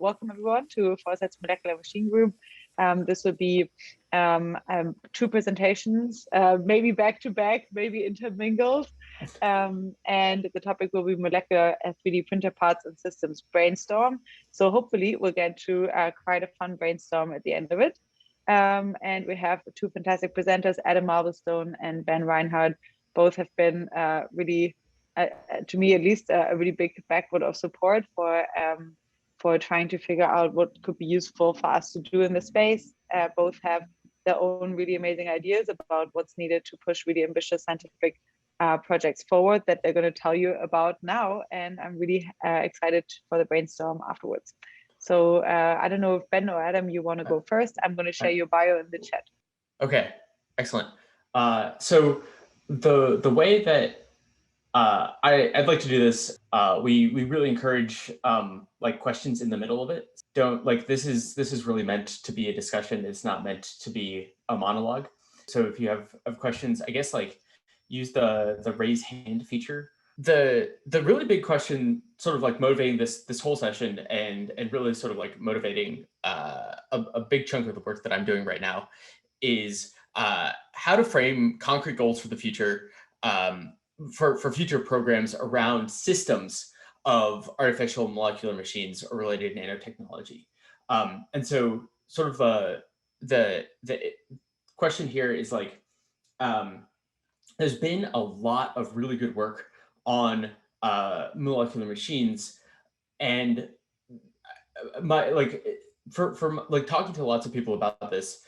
welcome everyone to Foresight's Molecular Machine Group. This will be two presentations, maybe back to back, maybe intermingled. And the topic will be molecular 3D printer parts and systems brainstorm. So hopefully we'll get to quite a fun brainstorm at the end of it. And we have two fantastic presenters, Adam Marblestone and Ben Reinhardt. Both have been really, to me at least, a really big backbone of support for trying to figure out what could be useful for us to do in the space. Both have their own really amazing ideas about what's needed to push really ambitious scientific projects forward that they're going to tell you about now. And I'm really excited for the brainstorm afterwards. So I don't know if Ben or Adam, you want to go first. I'm going to share your bio in the chat. Okay, excellent. So the way that I'd like to do this, we really encourage like questions in the middle of it. Don't like this is really meant to be a discussion. It's not meant to be a monologue. So if you have questions, I guess like use the raise hand feature. The really big question, sort of like motivating this whole session and really sort of like motivating a big chunk of the work that I'm doing right now is how to frame concrete goals for the future, for future programs around systems of artificial molecular machines or related nanotechnology. And so sort of the question here is like, there's been a lot of really good work on molecular machines, and for talking to lots of people about this,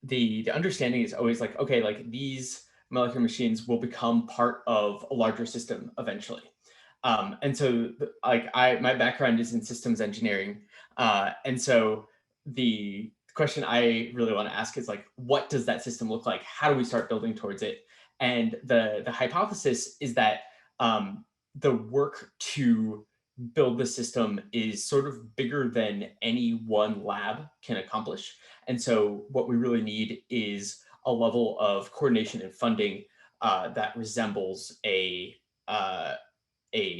the understanding is always like, okay, like these molecular machines will become part of a larger system eventually. And so like my background is in systems engineering. And so the question I really want to ask is like, what does that system look like? How do we start building towards it? And the hypothesis is that the work to build the system is sort of bigger than any one lab can accomplish. And so what we really need is a level of coordination and funding that resembles a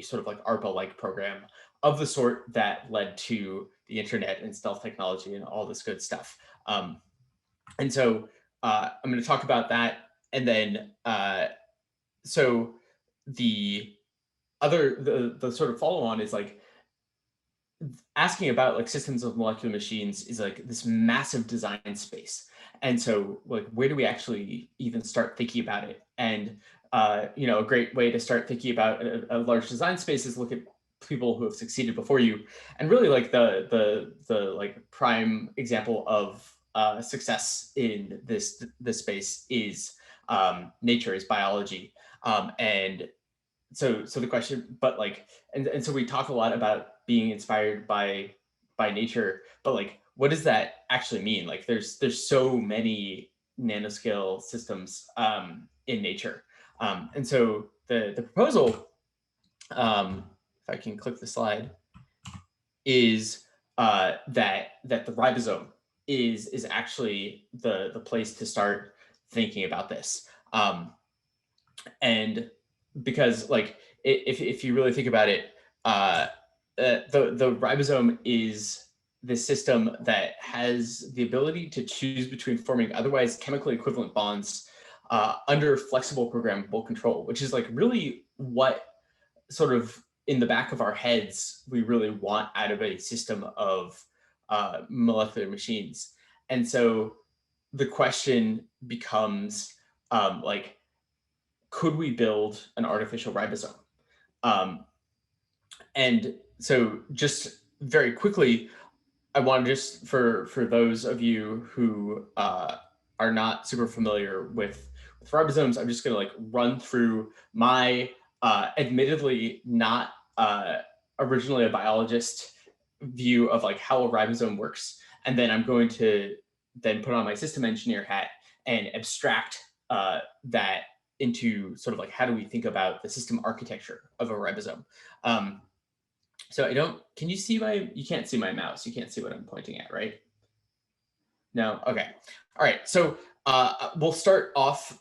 sort of like ARPA-like program of the sort that led to the internet and stealth technology and all this good stuff. And so I'm going to talk about that. And then, so the sort of follow on is like asking about like systems of molecular machines is like this massive design space. And so like, where do we actually even start thinking about it? And, you know, a great way to start thinking about a large design space is look at people who have succeeded before you. And really like the like prime example of success in this space is nature, is biology. And so the question, but like, and so we talk a lot about being inspired by nature, but like, what does that actually mean? Like there's so many nanoscale systems in nature. And so the proposal, if I can click the slide, is that the ribosome is actually the place to start thinking about this. And because like, if you really think about it, the ribosome is the system that has the ability to choose between forming otherwise chemically equivalent bonds under flexible programmable control, which is like really what sort of in the back of our heads we really want out of a system of molecular machines. And so the question becomes like, could we build an artificial ribosome? And so just very quickly, I want to just, for those of you who are not super familiar with ribosomes, I'm just going to like run through my admittedly not originally a biologist view of like how a ribosome works. And then I'm going to then put on my system engineer hat and abstract that into sort of like, how do we think about the system architecture of a ribosome? So can you see you can't see my mouse. You can't see what I'm pointing at, right? No, okay. All right, so we'll start off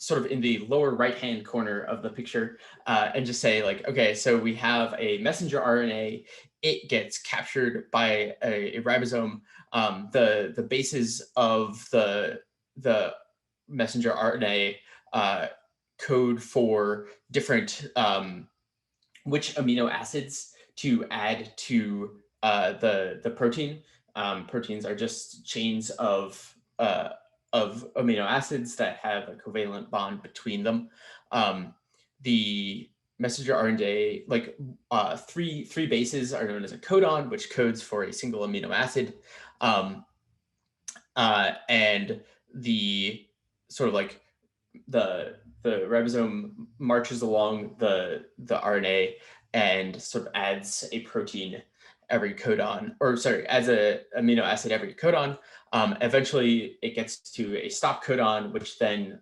sort of in the lower right-hand corner of the picture and just say like, okay, so we have a messenger RNA, it gets captured by a ribosome. The bases of the messenger RNA code for different which amino acids to add to the protein. Proteins are just chains of amino acids that have a covalent bond between them. The messenger RNA, like three bases are known as a codon, which codes for a single amino acid. And the sort of like the ribosome marches along the RNA and sort of adds a protein every codon, or sorry, adds a amino acid every codon. Eventually, it gets to a stop codon, which then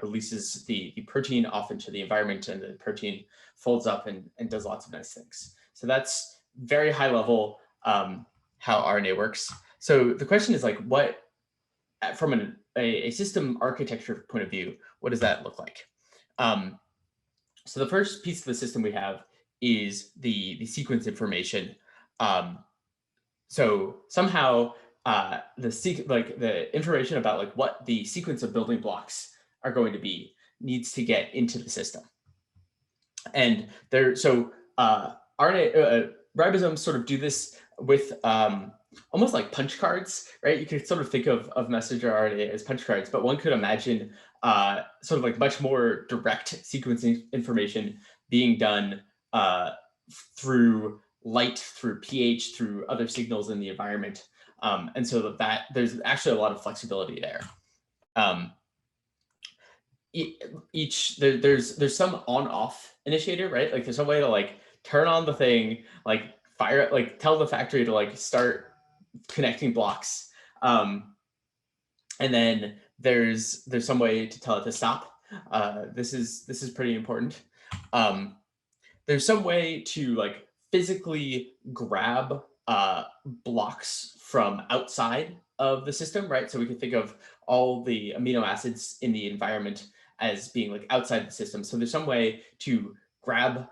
releases the protein off into the environment, and the protein folds up and does lots of nice things. So that's very high level how RNA works. So the question is like, what, from a system architecture point of view, what does that look like? So the first piece of the system we have is the sequence information. So somehow the information about like what the sequence of building blocks are going to be needs to get into the system. And ribosomes sort of do this with almost like punch cards, right? You could sort of think of messenger RNA as punch cards, but one could imagine sort of like much more direct sequencing information being done through light, through pH, through other signals in the environment. And so that there's actually a lot of flexibility there. There's some on-off initiator, right? Like there's some way to like turn on the thing, like fire, like tell the factory to like start connecting blocks. And then there's some way to tell it to stop. This is pretty important. There's some way to like physically grab blocks from outside of the system, right? So we can think of all the amino acids in the environment as being like outside the system. So there's some way to grab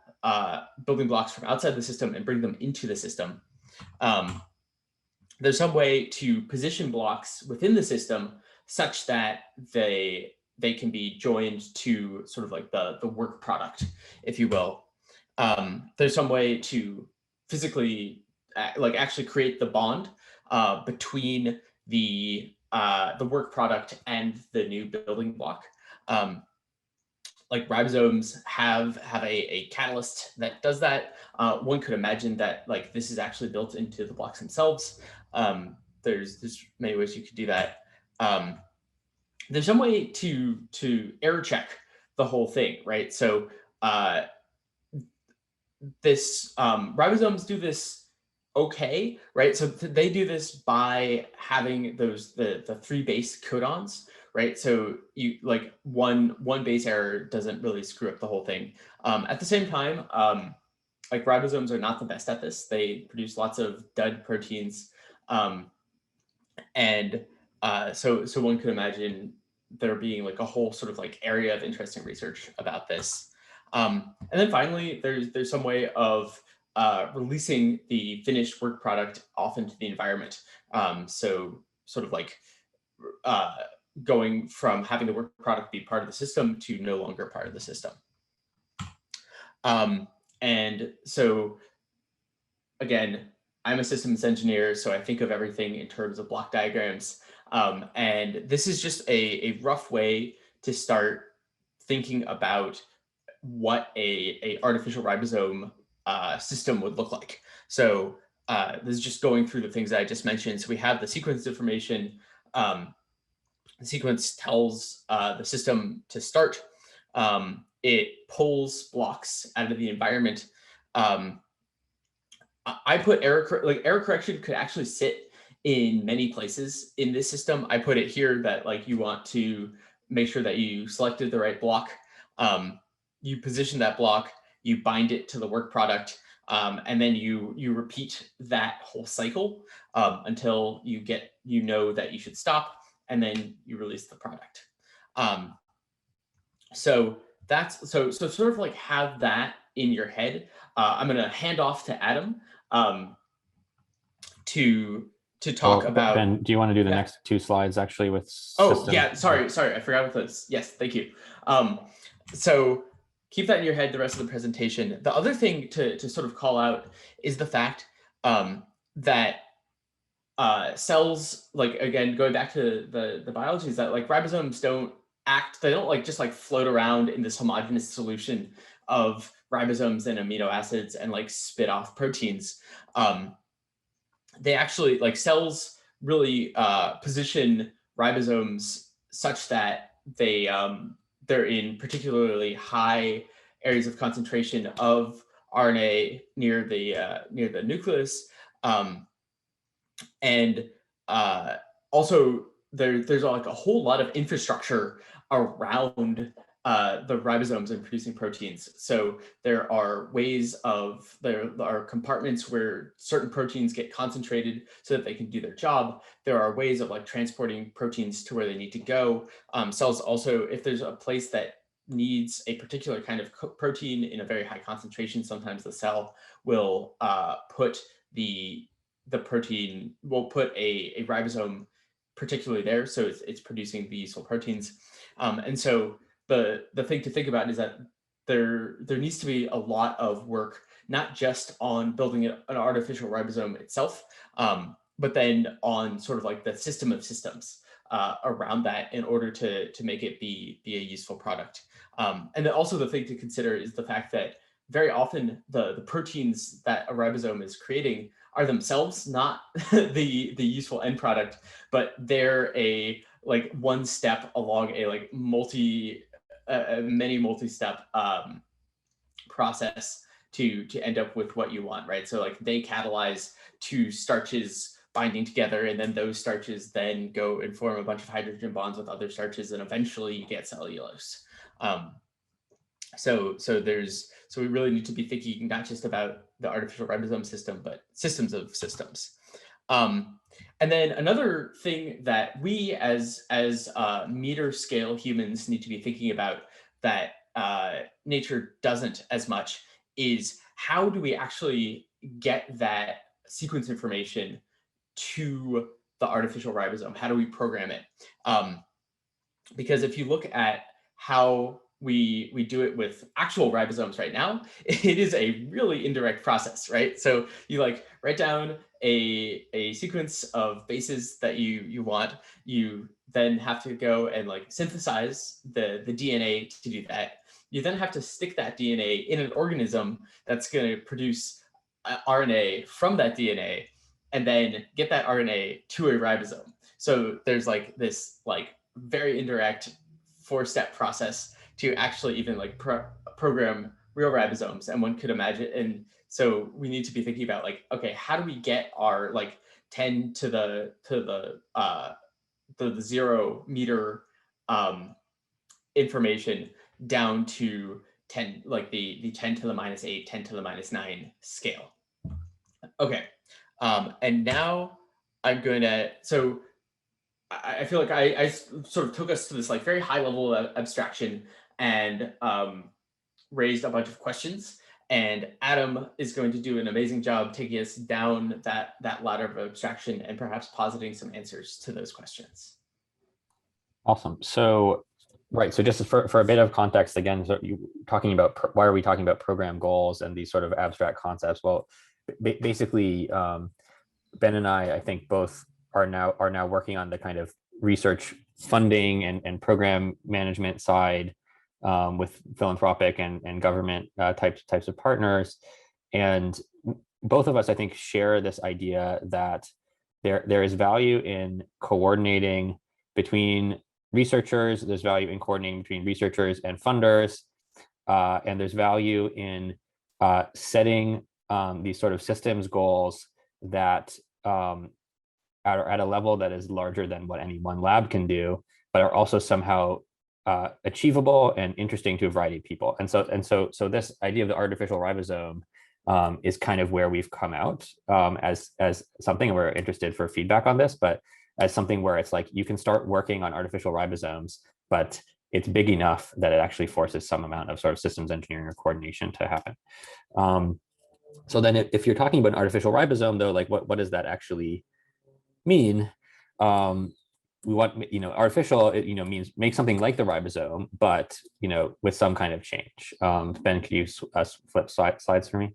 building blocks from outside the system and bring them into the system. There's some way to position blocks within the system such that they can be joined to sort of like the work product, if you will. There's some way to physically like actually create the bond between the work product and the new building block. Like ribosomes have a catalyst that does that. One could imagine that like this is actually built into the blocks themselves. There's many ways you could do that. There's some way to error check the whole thing, right? So ribosomes do this okay, right? So they do this by having the three base codons, right? So you like one base error doesn't really screw up the whole thing. At the same time, like ribosomes are not the best at this. They produce lots of dud proteins, and so one could imagine there being like a whole sort of like area of interesting research about this. And then finally, there's some way of releasing the finished work product off into the environment. So sort of like going from having the work product be part of the system to no longer part of the system. And so again, I'm a systems engineer, so I think of everything in terms of block diagrams. And this is just a rough way to start thinking about what a artificial ribosome system would look like. So this is just going through the things that I just mentioned. So we have the sequence information. The sequence tells the system to start. It pulls blocks out of the environment. I put error correction could actually sit in many places in this system. I put it here that like you want to make sure that you selected the right block. You position that block, you bind it to the work product, and then you repeat that whole cycle until you know that you should stop, and then you release the product. So that's so sort of like have that in your head. I'm going to hand off to Adam to talk Well, about. Ben, do you want to do the Yeah. next two slides actually with Oh system? yeah, sorry, I forgot about those. Yes, thank you. So keep that in your head the rest of the presentation. The other thing to sort of call out is the fact that cells, like again, going back to the biology, is that like ribosomes don't act, they don't like just like float around in this homogeneous solution of ribosomes and amino acids and like spit off proteins. They actually, like cells really position ribosomes such that they're in particularly high areas of concentration of RNA near the nucleus, and also there's like a whole lot of infrastructure around the ribosomes and producing proteins. So there are compartments where certain proteins get concentrated so that they can do their job. There are ways of like transporting proteins to where they need to go. Cells also, if there's a place that needs a particular kind of protein in a very high concentration, sometimes the cell will put the protein, will put a ribosome particularly there, so it's producing the useful proteins. And so the thing to think about is that there needs to be a lot of work, not just on building an artificial ribosome itself, but then on sort of like the system of systems around that in order to make it be a useful product. And then also the thing to consider is the fact that very often the proteins that a ribosome is creating are themselves not the useful end product, but they're a like one step along a like many multi-step process to end up with what you want, right? So like they catalyze two starches binding together, and then those starches then go and form a bunch of hydrogen bonds with other starches, and eventually you get cellulose. So we really need to be thinking not just about the artificial ribosome system, but systems of systems. And then another thing that we as meter scale humans need to be thinking about that nature doesn't as much is how do we actually get that sequence information to the artificial ribosome? How do we program it? Because if you look at how we do it with actual ribosomes right now, it is a really indirect process, right? So you like write down a sequence of bases that you want. You then have to go and like synthesize the DNA to do that. You then have to stick that DNA in an organism that's going to produce RNA from that DNA, and then get that RNA to a ribosome. So there's like this like very indirect 4-step process to actually even like program real ribosomes. And one could imagine, and so we need to be thinking about like, okay, how do we get our like 10 to the 0 meter information down to 10, like the 10 to the -8, 10 to the -9 scale. Okay, and now I'm going to, so I feel like I sort of took us to this like very high level of abstraction and raised a bunch of questions. And Adam is going to do an amazing job taking us down that ladder of abstraction and perhaps positing some answers to those questions. Awesome. So, right. So just for a bit of context, again, so you talking about why are we talking about program goals and these sort of abstract concepts? Well, basically, Ben and I think both are now working on the kind of research funding and program management side with philanthropic and government types of partners. And both of us, I think, share this idea that there is value in coordinating between researchers, there's value in coordinating between researchers and funders, and there's value in setting these sort of systems goals that are at a level that is larger than what any one lab can do, but are also somehow achievable and interesting to a variety of people. And so this idea of the artificial ribosome is kind of where we've come out as something. We're interested for feedback on this, but as something where it's like you can start working on artificial ribosomes, but it's big enough that it actually forces some amount of sort of systems engineering or coordination to happen. So then if you're talking about an artificial ribosome, though, like what does that actually mean? We want, artificial, means make something like the ribosome, but, with some kind of change. Ben, could you flip slides for me?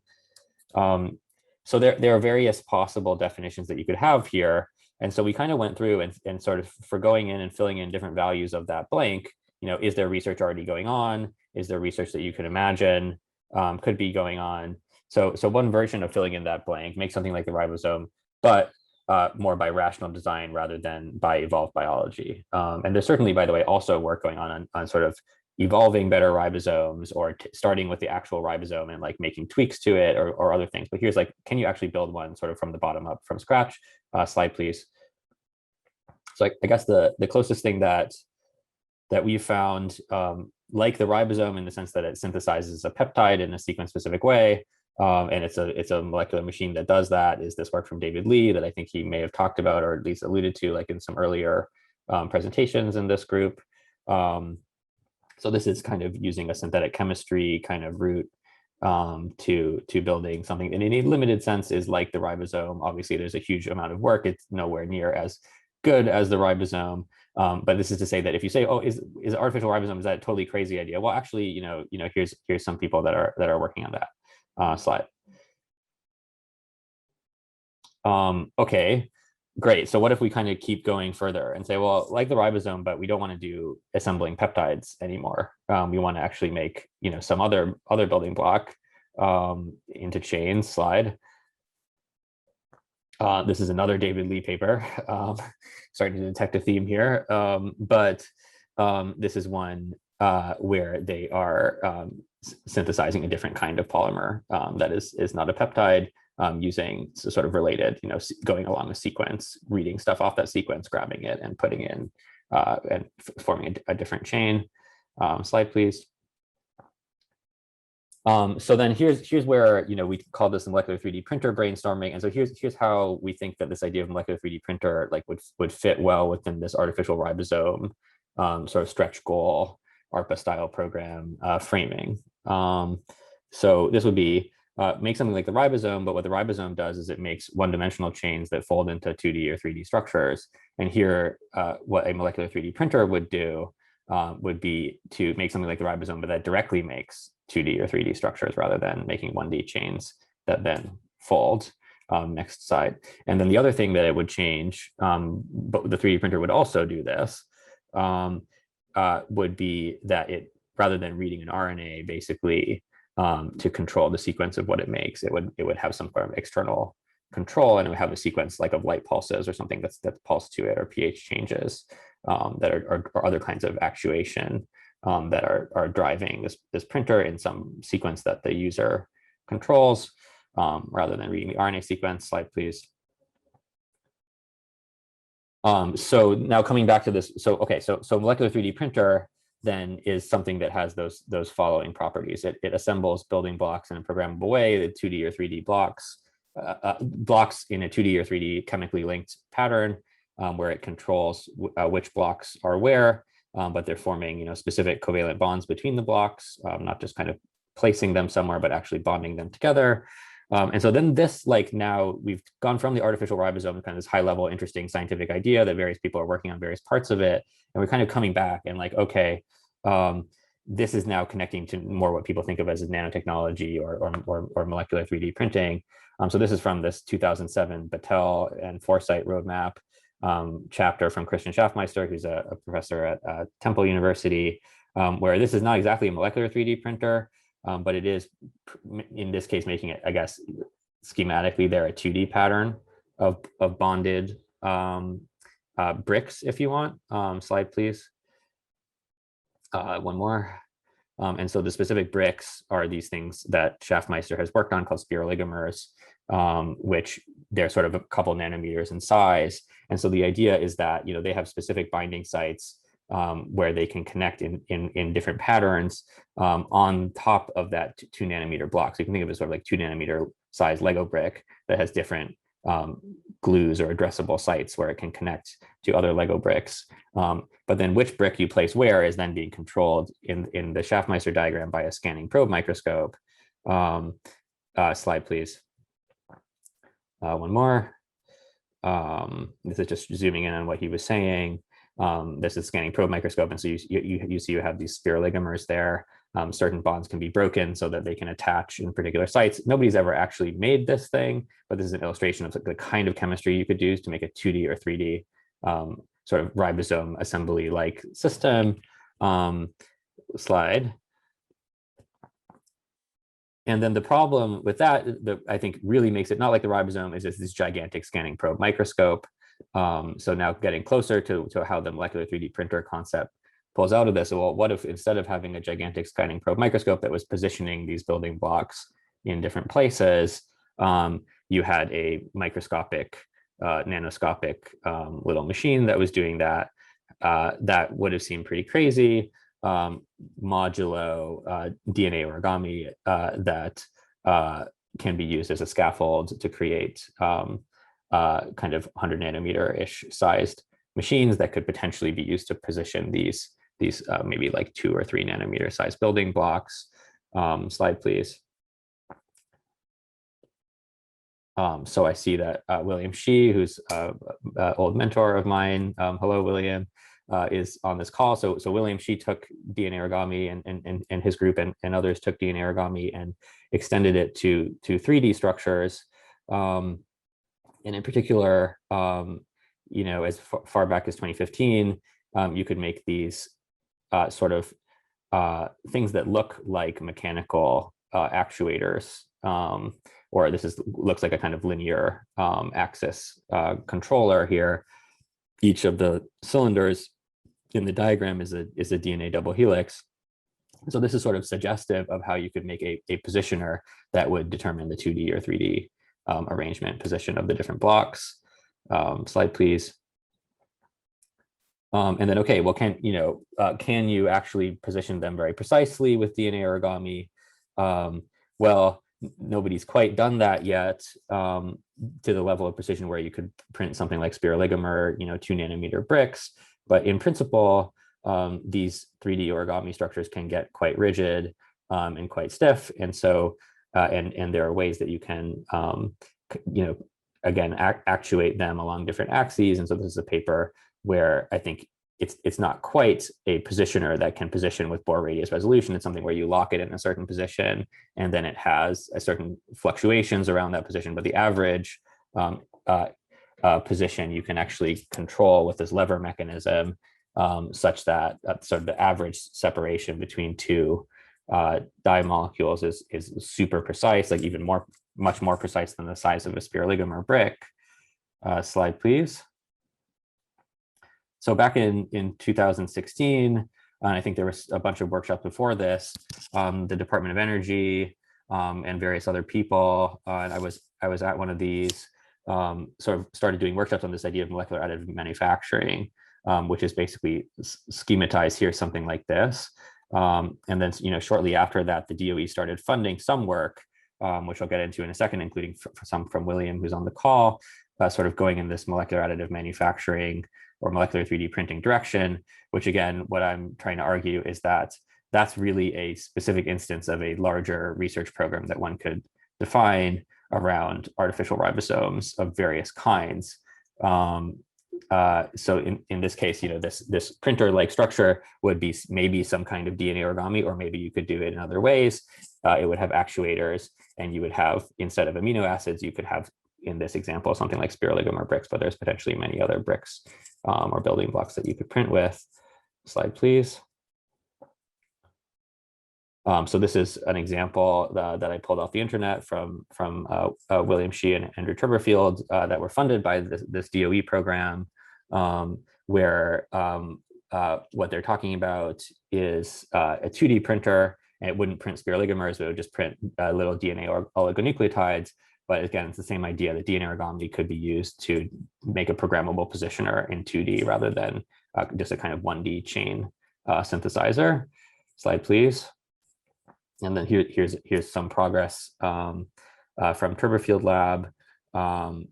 So there are various possible definitions that you could have here. And so we kind of went through and sort of, for going in and filling in different values of that blank, is there research already going on? Is there research that you could imagine could be going on? So one version of filling in that blank, make something like the ribosome, but more by rational design rather than by evolved biology. And there's certainly, by the way, also work going on sort of evolving better ribosomes, or starting with the actual ribosome and like making tweaks to it, or other things. But here's like, can you actually build one sort of from the bottom up from scratch? Slide, please. So I guess the closest thing that we found, like the ribosome in the sense that it synthesizes a peptide in a sequence specific way, and it's a molecular machine that does that, is this work from David Lee that I think he may have talked about, or at least alluded to, like in some earlier presentations in this group. So this is kind of using a synthetic chemistry kind of route to building something, and in a limited sense is like the ribosome. Obviously, there's a huge amount of work. It's nowhere near as good as the ribosome. But this is to say that if you say, oh, is artificial ribosome, is that a totally crazy idea? Well, actually, here's some people that are working on that. Slide. Okay, great. So what if we kind of keep going further and say, well, like the ribosome, but we don't want to do assembling peptides anymore. We want to actually make, some other building block into chains. Slide. This is another David Lee paper. Starting to detect a theme here, but this is one where they are synthesizing a different kind of polymer that is not a peptide, using sort of related, going along a sequence, reading stuff off that sequence, grabbing it and putting in and forming a different chain. Slide, please. So then here's where, we call this a molecular 3D printer brainstorming. And so here's how we think that this idea of molecular 3D printer like would fit well within this artificial ribosome sort of stretch goal, ARPA style program framing. So this would be make something like the ribosome, but what the ribosome does is it makes one-dimensional chains that fold into 2D or 3D structures. And here, what a molecular 3D printer would do would be to make something like the ribosome, but that directly makes 2D or 3D structures rather than making 1D chains that then fold. Next slide. And then the other thing that it would change, but the 3D printer would also do this, would be that it, rather than reading an RNA, basically to control the sequence of what it makes, it would have some form of external control, and it would have a sequence like of light pulses or something that's pulsed to it, or pH changes that are other kinds of actuation that are driving this printer in some sequence that the user controls, rather than reading the RNA sequence. Slide, please. So now coming back to this, so molecular 3D printer then is something that has those following properties. It assembles building blocks in a programmable way, the 2D or 3D blocks in a 2D or 3D chemically linked pattern, where it controls which blocks are where, but they're forming specific covalent bonds between the blocks, not just kind of placing them somewhere, but actually bonding them together. And so then this, now we've gone from the artificial ribosome to kind of this high level, interesting scientific idea that various people are working on various parts of it. And we're kind of coming back and okay, this is now connecting to more what people think of as nanotechnology or molecular 3D printing. So this is from this 2007 Battelle and Foresight roadmap chapter from Christian Schaffmeister, who's a professor at Temple University, where this is not exactly a molecular 3D printer, but it is, in this case, making it, I guess, schematically there, a 2D pattern of bonded bricks, if you want. Slide, please. One more. And so the specific bricks are these things that Schaffmeister has worked on called spiroligomers, which they're sort of a couple nanometers in size. And so the idea is that, they have specific binding sites where they can connect in different patterns on top of that 2 nanometer block. So you can think of it as sort of like 2 nanometer size Lego brick that has different glues or addressable sites where it can connect to other Lego bricks. But then which brick you place where is then being controlled in the Schaffmeister diagram by a scanning probe microscope. Slide, please. One more. This is just zooming in on what he was saying. This is scanning probe microscope, and so you see you have these spheroligomers there. Certain bonds can be broken so that they can attach in particular sites. Nobody's ever actually made this thing, but this is an illustration of the kind of chemistry you could use to make a 2D or 3D sort of ribosome assembly-like system. Slide. And then the problem with that, I think really makes it not like the ribosome, is this gigantic scanning probe microscope. So now getting closer to how the molecular 3D printer concept pulls out of this. Well, what if instead of having a gigantic scanning probe microscope that was positioning these building blocks in different places, you had a microscopic, nanoscopic little machine that was doing that? That would have seemed pretty crazy. Modulo DNA origami that can be used as a scaffold to create kind of 100 nanometer-ish sized machines that could potentially be used to position these maybe like 2 or 3 nanometer sized building blocks. Slide, please. So I see that William Shi, who's an old mentor of mine, hello, William, is on this call. So William Shi took DNA origami and his group and others took DNA origami and extended it to 3D structures. And in particular, as far back as 2015, you could make these sort of things that look like mechanical actuators, or looks like a kind of linear axis controller here. Each of the cylinders in the diagram is a DNA double helix. So this is sort of suggestive of how you could make a positioner that would determine the 2D or 3D arrangement position of the different blocks. Slide, please. And then, okay, well, can you actually position them very precisely with DNA origami? Well, nobody's quite done that yet to the level of precision where you could print something like spiraligomer, 2 nanometer bricks. But in principle, these 3D origami structures can get quite rigid and quite stiff. And so, and there are ways that you can, again, actuate them along different axes. And so this is a paper where I think it's not quite a positioner that can position with Bohr radius resolution. It's something where you lock it in a certain position, and then it has a certain fluctuations around that position. But the average position you can actually control with this lever mechanism, such that sort of the average separation between two dye molecules is super precise, like even much more precise than the size of a spiraligomer brick. Slide, please. So back in 2016, and I think there was a bunch of workshops before this, the Department of Energy and various other people, and I was at one of these, sort of started doing workshops on this idea of molecular additive manufacturing, which is basically schematized here, something like this. And then, shortly after that, the DOE started funding some work, which I'll get into in a second, including some from William, who's on the call, sort of going in this molecular additive manufacturing or molecular 3D printing direction, which again, what I'm trying to argue is that that's really a specific instance of a larger research program that one could define around artificial ribosomes of various kinds. So in this case, this printer-like structure would be maybe some kind of DNA origami, or maybe you could do it in other ways. It would have actuators, and you would have, instead of amino acids, you could have, in this example, something like spiraligomer bricks, but there's potentially many other bricks or building blocks that you could print with. Slide, please. So this is an example that I pulled off the internet from William Shi and Andrew Turberfield that were funded by this DOE program, where what they're talking about is a 2D printer, and it wouldn't print spiraligomers, but it would just print little DNA or oligonucleotides. But again, it's the same idea that DNA origami could be used to make a programmable positioner in 2D rather than just a kind of 1D chain synthesizer. Slide, please. And then here's some progress from Turberfield Lab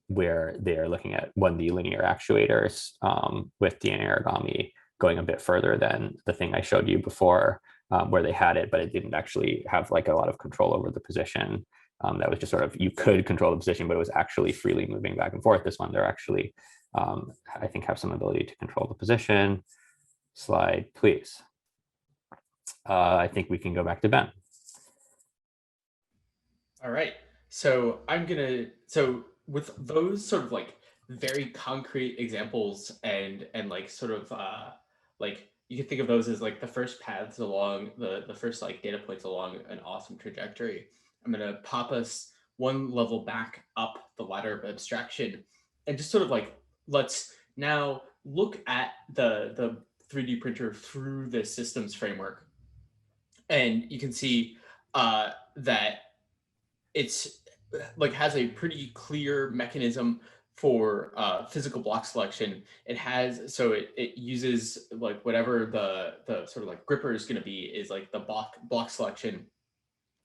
where they're looking at 1D linear actuators with DNA origami going a bit further than the thing I showed you before, where they had it, but it didn't actually have like a lot of control over the position. That was just sort of, you could control the position, but it was actually freely moving back and forth. This one, they're actually, I think, have some ability to control the position. Slide, please. I think we can go back to Ben. All right. So so with those sort of like very concrete examples and like sort of like you can think of those as like the first paths along the first like data points along an awesome trajectory. I'm going to pop us one level back up the ladder of abstraction and just sort of like, let's now look at the 3D printer through the systems framework. And you can see that it's like has a pretty clear mechanism for physical block selection. It has, so it uses like whatever the sort of like gripper is going to be is like the block selection.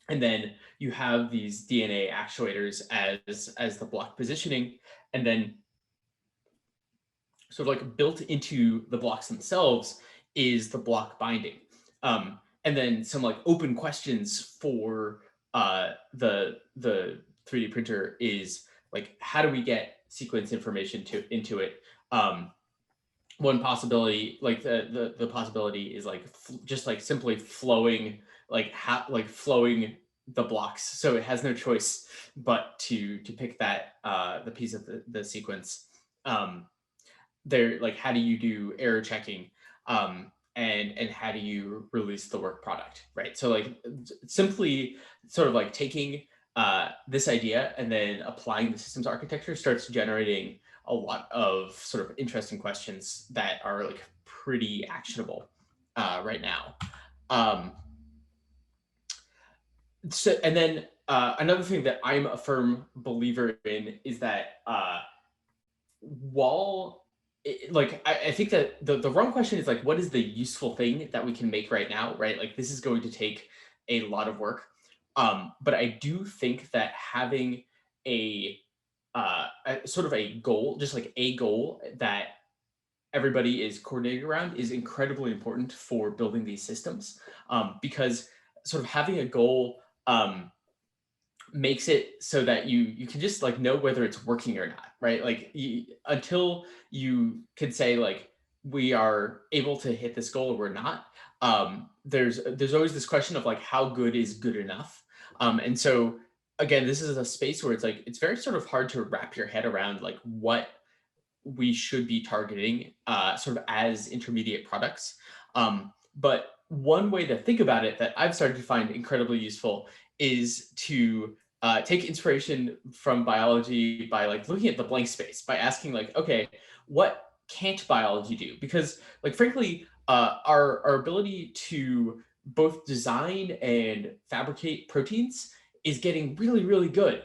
And then you have these DNA actuators as the block positioning, and then sort of like built into the blocks themselves is the block binding. And then some like open questions for the 3D printer is like, how do we get sequence information into it? One possibility, like the possibility is like just like simply flowing, like flowing the blocks, so it has no choice but to pick that the piece of the sequence. There, like, how do you do error checking? And how do you release the work product, right? So like simply sort of like taking this idea and then applying the systems architecture starts generating a lot of sort of interesting questions that are like pretty actionable right now. So, and then another thing that I'm a firm believer in is that while like I think that the wrong question is like, what is the useful thing that we can make right now, right? Like this is going to take a lot of work. But I do think that having a sort of a goal, just like a goal that everybody is coordinating around is incredibly important for building these systems, because sort of having a goal makes it so that you can just like know whether it's working or not, right? Like until you can say like we are able to hit this goal or we're not, there's always this question of like how good is good enough. And so again, this is a space where it's like it's very sort of hard to wrap your head around like what we should be targeting sort of as intermediate products. But one way to think about it that I've started to find incredibly useful is to take inspiration from biology by like looking at the blank space, by asking like, okay, what can't biology do? Because like, frankly, our ability to both design and fabricate proteins is getting really, really good.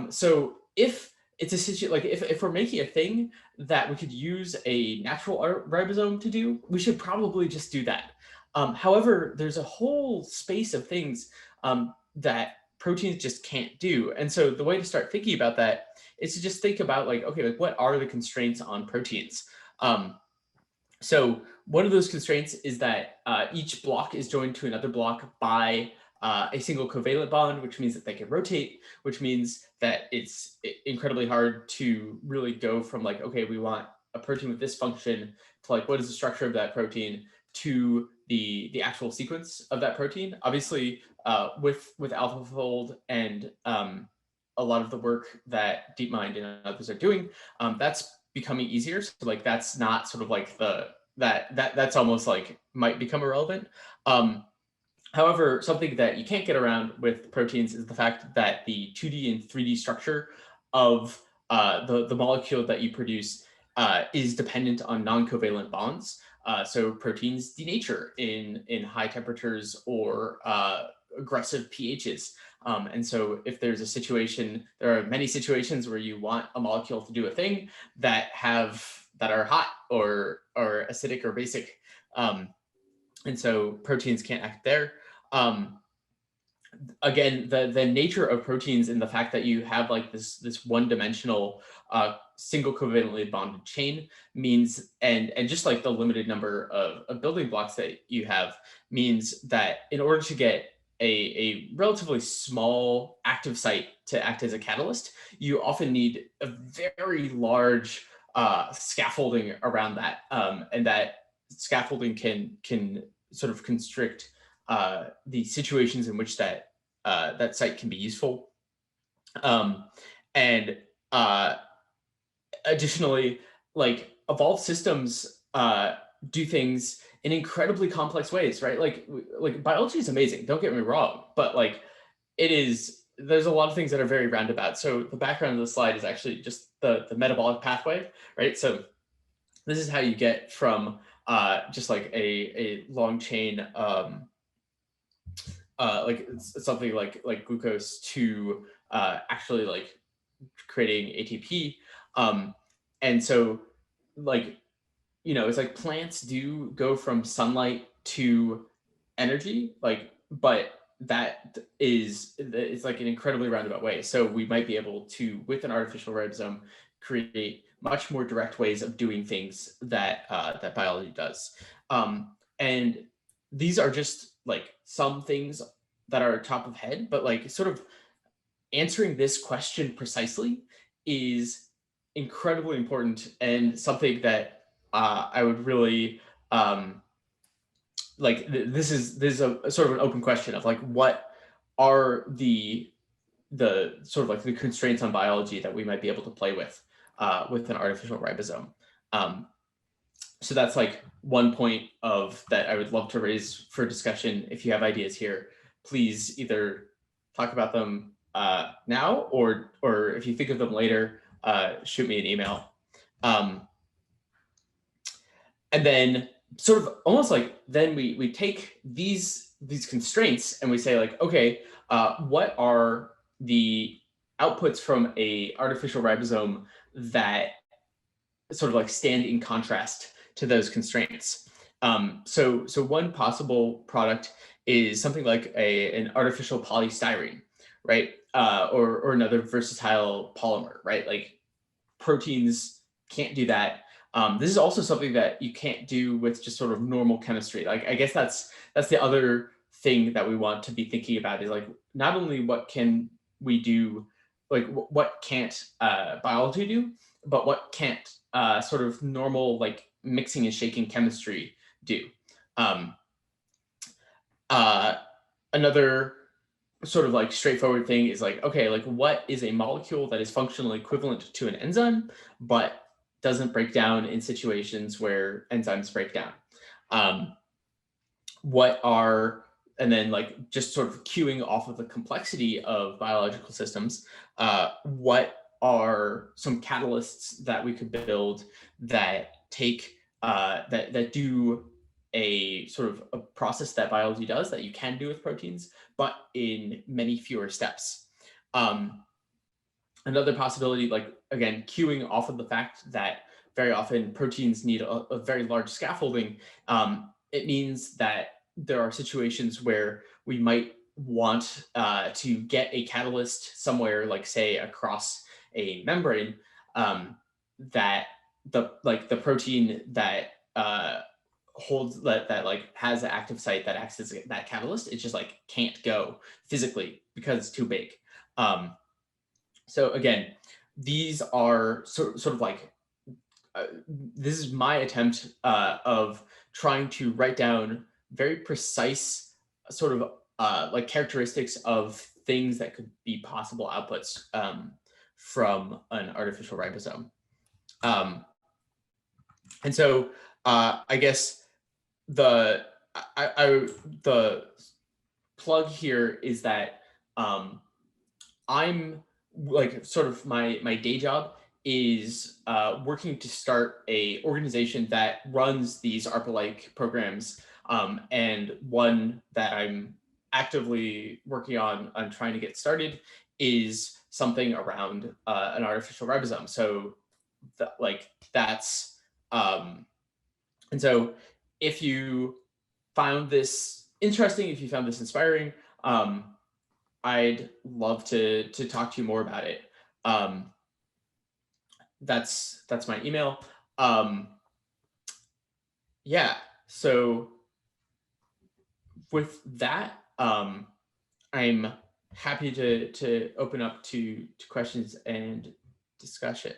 So if it's a situation like if we're making a thing that we could use a natural ribosome to do, we should probably just do that. However, there's a whole space of things that proteins just can't do. And so the way to start thinking about that is to just think about like, okay, like what are the constraints on proteins? So one of those constraints is that each block is joined to another block by a single covalent bond, which means that they can rotate, which means that it's incredibly hard to really go from like, okay, we want a protein with this function to like, what is the structure of that protein to the actual sequence of that protein. Obviously, with AlphaFold and a lot of the work that DeepMind and others are doing, that's becoming easier. So like, that's not sort of like that's almost like might become irrelevant. However, something that you can't get around with proteins is the fact that the 2D and 3D structure of the molecule that you produce is dependent on non-covalent bonds. So proteins denature in high temperatures or aggressive pHs. And so if there's a situation, there are many situations where you want a molecule to do a thing that are hot or acidic or basic. And so proteins can't act there. again, the nature of proteins and the fact that you have like this one-dimensional single covalently bonded chain means, and just like the limited number of building blocks that you have means that in order to get a relatively small active site to act as a catalyst, you often need a very large scaffolding around that, and that scaffolding can sort of constrict the situations in which that that site can be useful. And additionally, like evolved systems do things in incredibly complex ways, right? Like biology is amazing, don't get me wrong, but like there's a lot of things that are very roundabout. So the background of the slide is actually just the metabolic pathway, right? So this is how you get from just like a long chain like something like glucose to actually like creating ATP. And so like, you know, it's like plants do go from sunlight to energy, like, but that is, it's like an incredibly roundabout way. So we might be able to, with an artificial ribosome, create much more direct ways of doing things that that biology does. And these are just like some things that are top of head, but like sort of answering this question precisely is incredibly important and something that I would really like. This is a sort of an open question of like, what are the sort of like the constraints on biology that we might be able to play with an artificial ribosome. So that's like one point of that I would love to raise for discussion. If you have ideas here, please either talk about them now, or if you think of them later, shoot me an email. And then sort of almost like then we take these constraints and we say like, okay, what are the outputs from a artificial ribosome that sort of like stand in contrast to those constraints? So one possible product is something like an artificial polystyrene, right? Or another versatile polymer, right? Like proteins can't do that. This is also something that you can't do with just sort of normal chemistry. Like, I guess that's the other thing that we want to be thinking about is like, not only what can we do, like what can't biology do, but what can't sort of normal like mixing and shaking chemistry do. Another sort of like straightforward thing is like, okay, like what is a molecule that is functionally equivalent to an enzyme, but doesn't break down in situations where enzymes break down? And then like just sort of queuing off of the complexity of biological systems, what are some catalysts that we could build that take, that do a sort of a process that biology does that you can do with proteins, but in many fewer steps. Another possibility, like again, queuing off of the fact that very often proteins need a very large scaffolding, it means that there are situations where we might want to get a catalyst somewhere, like say across a membrane, that the protein that holds that like has an active site that acts as that catalyst, it just like can't go physically because it's too big. So again, these are sort of like this is my attempt of trying to write down very precise sort of like characteristics of things that could be possible outputs from an artificial ribosome. And so I guess the plug here is that I'm like sort of my day job is working to start a organization that runs these ARPA-like programs, and one that I'm actively working on trying to get started is something around an artificial ribosome. So that's and so if you found this interesting, if you found this inspiring, I'd love to talk to you more about it. That's my email. Yeah, so with that, I'm happy to open up to questions and discussion.